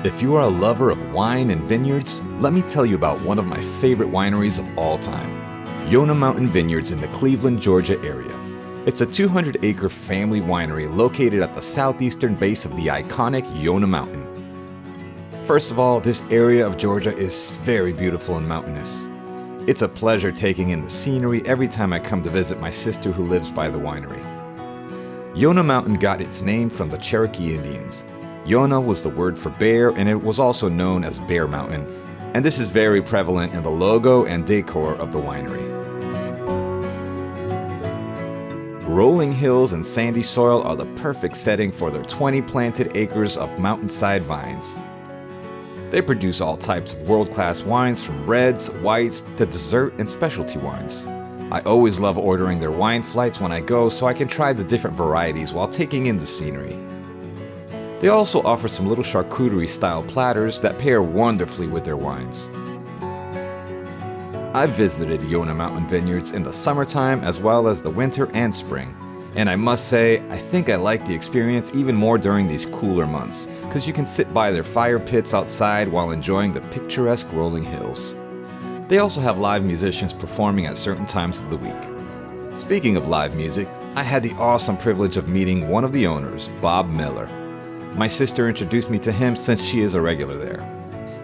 If you are a lover of wine and vineyards, let me tell you about one of my favorite wineries of all time, Yonah Mountain Vineyards in the Cleveland, Georgia area. It's a 200-acre family winery located at the southeastern base of the iconic Yonah Mountain. First of all, this area of Georgia is very beautiful and mountainous. It's a pleasure taking in the scenery every time I come to visit my sister who lives by the winery. Yonah Mountain got its name from the Cherokee Indians. Yonah was the word for bear, and it was also known as Bear Mountain, and this is very prevalent in the logo and decor of the winery. Rolling hills and sandy soil are the perfect setting for their 20 planted acres of mountainside vines. They produce all types of world-class wines from reds, whites, to dessert and specialty wines. I always love ordering their wine flights when I go so I can try the different varieties while taking in the scenery. They also offer some little charcuterie-style platters that pair wonderfully with their wines. I've visited Yonah Mountain Vineyards in the summertime as well as the winter and spring. And I must say, I think I like the experience even more during these cooler months, because you can sit by their fire pits outside while enjoying the picturesque rolling hills. They also have live musicians performing at certain times of the week. Speaking of live music, I had the awesome privilege of meeting one of the owners, Bob Miller. My sister introduced me to him since she is a regular there.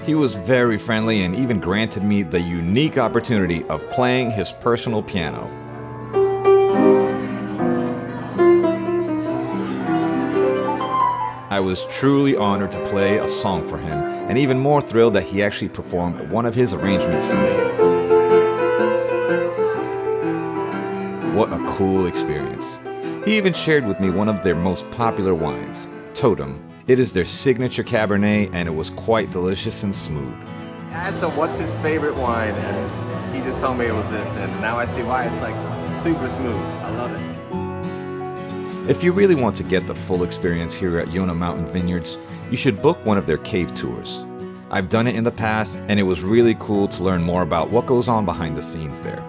He was very friendly and even granted me the unique opportunity of playing his personal piano. I was truly honored to play a song for him, and even more thrilled that he actually performed one of his arrangements for me. What a cool experience. He even shared with me one of their most popular wines, Totem. It is their signature Cabernet, and it was quite delicious and smooth. I asked him what's his favorite wine, and he just told me it was this, and now I see why. It's like super smooth. I love it. If you really want to get the full experience here at Yonah Mountain Vineyards, you should book one of their cave tours. I've done it in the past, and it was really cool to learn more about what goes on behind the scenes there.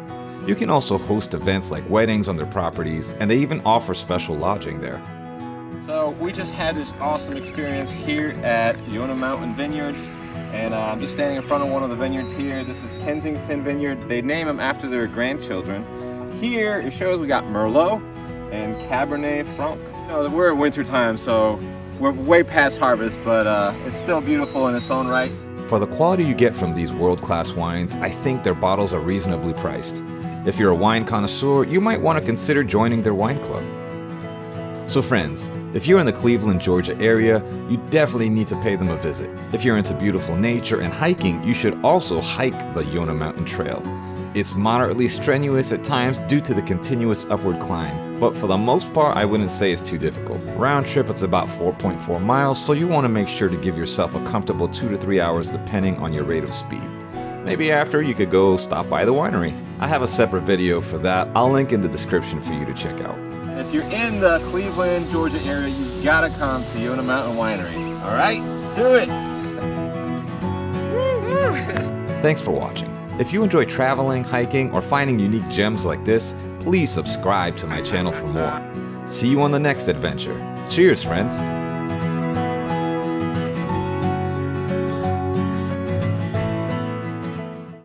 You can also host events like weddings on their properties, and they even offer special lodging there. So we just had this awesome experience here at Yonah Mountain Vineyards, and I'm just standing in front of one of the vineyards here. This is Kensington Vineyard. They name them after their grandchildren. Here it shows we got Merlot and Cabernet Franc. You know, we're at winter time, so we're way past harvest, but it's still beautiful in its own right. For the quality you get from these world-class wines, I think their bottles are reasonably priced. If you're a wine connoisseur, you might want to consider joining their wine club. So friends, if you're in the Cleveland, Georgia area, you definitely need to pay them a visit. If you're into beautiful nature and hiking, you should also hike the Yonah Mountain Trail. It's moderately strenuous at times due to the continuous upward climb, but for the most part, I wouldn't say it's too difficult. Round trip, it's about 4.4 miles, so you want to make sure to give yourself a comfortable 2 to 3 hours depending on your rate of speed. Maybe after, you could go stop by the winery. I have a separate video for that. I'll link in the description for you to check out. If you're in the Cleveland, Georgia area, you've got to come to Yonah Mountain Winery. All right? Do it! Thanks for watching. If you enjoy traveling, hiking, or finding unique gems like this, please subscribe to my channel for more. See you on the next adventure. Cheers, friends!